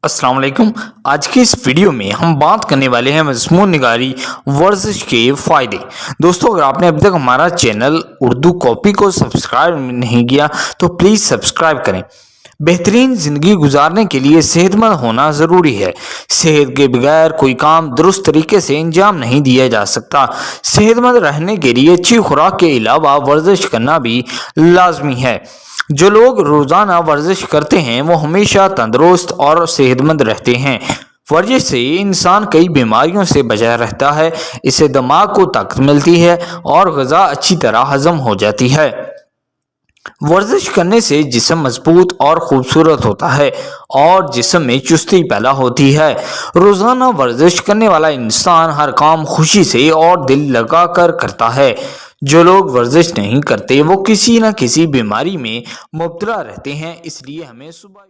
अस्सलाम वालेकुम। आज की इस वीडियो में हम बात करने वाले हैं मज़मून निगारी वर्जिश के फ़ायदे। दोस्तों, अगर आपने अभी तक हमारा चैनल उर्दू कॉपी को सब्सक्राइब नहीं किया तो प्लीज़ सब्सक्राइब करें। बेहतरीन ज़िंदगी गुजारने के लिए सेहतमंद होना ज़रूरी है। सेहत के बगैर कोई काम दुरुस्त तरीके से अंजाम नहीं दिया जा सकता। सेहतमंद रहने के लिए अच्छी खुराक के अलावा वर्जिश करना भी लाजमी है। जो लोग रोज़ाना वर्जिश करते हैं वो हमेशा तंदुरुस्त और सेहतमंद रहते हैं। वर्जिश से इंसान कई बीमारियों से बचा रहता है। इससे दिमाग को ताकत मिलती है और ग़िज़ा अच्छी तरह हज़म हो जाती है। वर्जिश करने से जिस्म मजबूत और खूबसूरत होता है और जिस्म में चुस्ती पैदा होती है। रोज़ाना वर्जिश करने वाला इंसान हर काम खुशी से और दिल लगा कर करता है। जो लोग वर्जिश नहीं करते वो किसी न किसी बीमारी में मुब्तला रहते हैं। इसलिए हमें सुबह